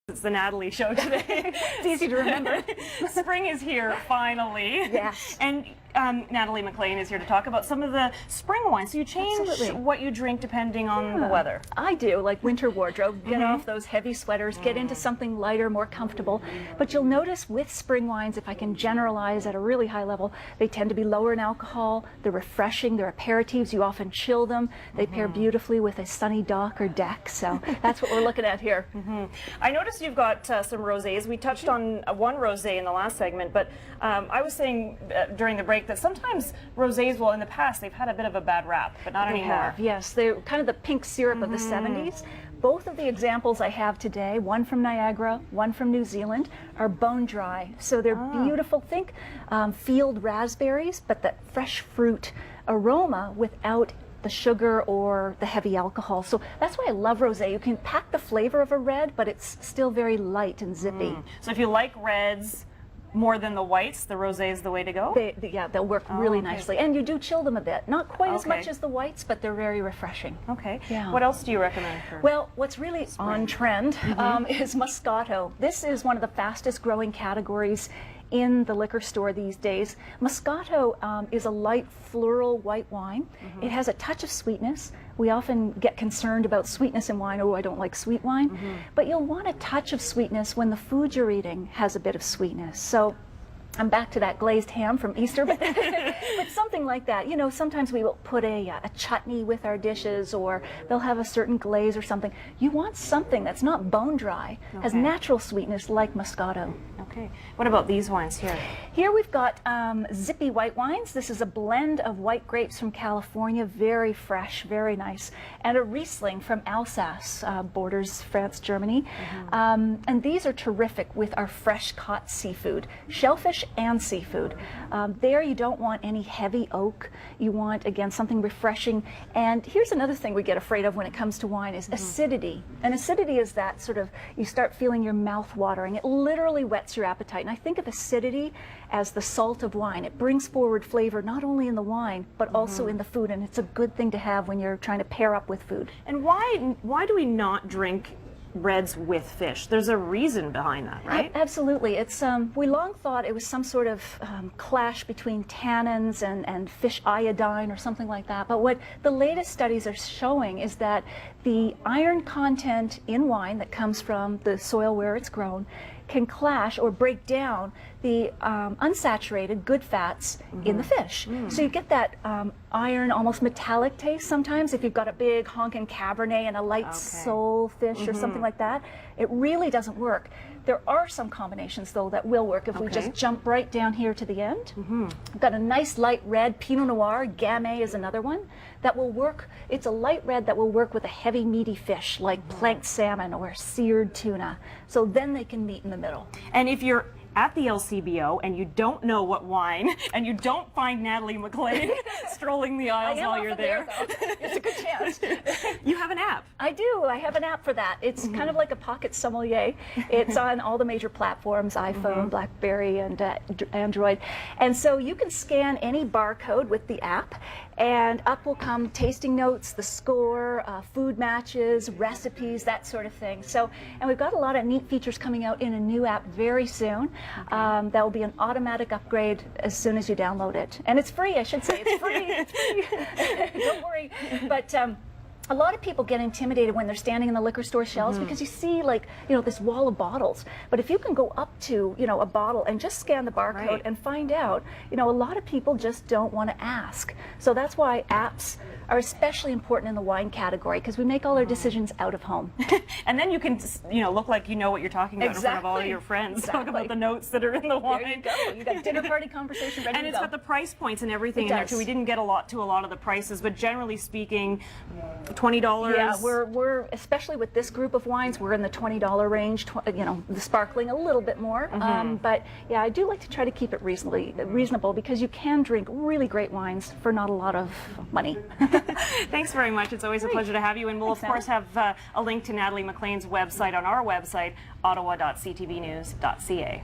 It's the Natalie show today. It's easy to remember. Spring is here, finally. Yes. And Natalie Maclean is here to talk about some of the spring wines. So you change Absolutely. what you drink depending on the weather. I do, like winter wardrobe. Get off those heavy sweaters, get into something lighter, more comfortable. But you'll notice with spring wines, if I can generalize at a really high level, they tend to be lower in alcohol. They're refreshing. They're aperitifs. You often chill them. They pair beautifully with a sunny dock or deck. So that's what we're looking at here. I noticed you've got some rosés. We touched on one rosé in the last segment, but I was saying during the break that sometimes rosés, well, in the past, they've had a bit of a bad rap, but not anymore. Yes, they're kind of the pink syrup of the 70s. Both of the examples I have today, one from Niagara, one from New Zealand, are bone dry. So they're beautiful. Think field raspberries, but that fresh fruit aroma without the sugar or the heavy alcohol. So that's why I love rosé. You can pack the flavor of a red, but it's still very light and zippy. So if you like reds more than the whites, the rosé is the way to go? Yeah, they'll work really nicely. And you do chill them a bit. Not quite as Okay. much as the whites, but they're very refreshing. Okay. Yeah. What else do you recommend for? Well, what's really on trend is Moscato. This is one of the fastest growing categories in the liquor store these days. Moscato is a light floral white wine. It has a touch of sweetness. We often get concerned about sweetness in wine. Oh, I don't like sweet wine. But you'll want a touch of sweetness when the food you're eating has a bit of sweetness. So I'm back to that glazed ham from Easter, but something like that. You know, sometimes we will put a chutney with our dishes, or they'll have a certain glaze or something. You want something that's not bone dry, has natural sweetness like Moscato. Okay. What about these wines here? Here we've got zippy white wines. This is a blend of white grapes from California, very fresh, very nice, and a Riesling from Alsace, borders France, Germany. And these are terrific with our fresh caught seafood, shellfish and seafood. There you don't want any heavy oak. You want, again, something refreshing. And here's another thing we get afraid of when it comes to wine is acidity. And acidity is that sort of, you start feeling your mouth watering. It literally whets your appetite. And I think of acidity as the salt of wine. It brings forward flavor not only in the wine, but also in the food. And it's a good thing to have when you're trying to pair up with food. And why do we not drink reds with fish? There's a reason behind that, right? Absolutely. It's we long thought it was some sort of clash between tannins and fish iodine or something like that. But what the latest studies are showing is that the iron content in wine that comes from the soil where it's grown can clash or break down the unsaturated good fats in the fish. So you get that iron, almost metallic taste sometimes if you've got a big honking Cabernet and a light sole fish or something like that. It really doesn't work. There are some combinations, though, that will work if we just jump right down here to the end. We've got a nice light red Pinot Noir. Gamay is another one that will work. It's a light red that will work with a heavy, meaty fish like planked salmon or seared tuna. So then they can meet in the middle. And if you're at the LCBO and you don't know what wine, and you don't find Natalie Maclean strolling the aisles while you're there, it's a good chance. You have an app. I do. I have an app for that. It's kind of like a pocket sommelier. It's on all the major platforms, iPhone, BlackBerry, and Android. And so you can scan any barcode with the app, and up will come tasting notes, the score, food matches, recipes, that sort of thing. So, and we've got a lot of neat features coming out in a new app very soon. That will be an automatic upgrade as soon as you download it. And it's free, I should say. It's free. It's free. Don't worry. But a lot of people get intimidated when they're standing in the liquor store shelves because you see, like, you know, this wall of bottles. But if you can go up to, you know, a bottle and just scan the barcode and find out, you know, a lot of people just don't want to ask. So that's why apps are especially important in the wine category, because we make all our decisions out of home. And then you can, you know, look like you know what you're talking about in front of all of your friends. Talk about the notes that are in the wine. There you go. You got dinner party conversation ready to go. And it's got the price points and everything in there too. We didn't get a lot of the prices, but generally speaking, $20. Yeah, we're especially with this group of wines, we're in the $20 range. You know, the sparkling a little bit more. But yeah, I do like to try to keep it reasonable, because you can drink really great wines for not a lot of money. Thanks very much. It's always a pleasure to have you. And we'll, of course, have a link to Natalie Maclean's website on our website, ottawa.ctvnews.ca.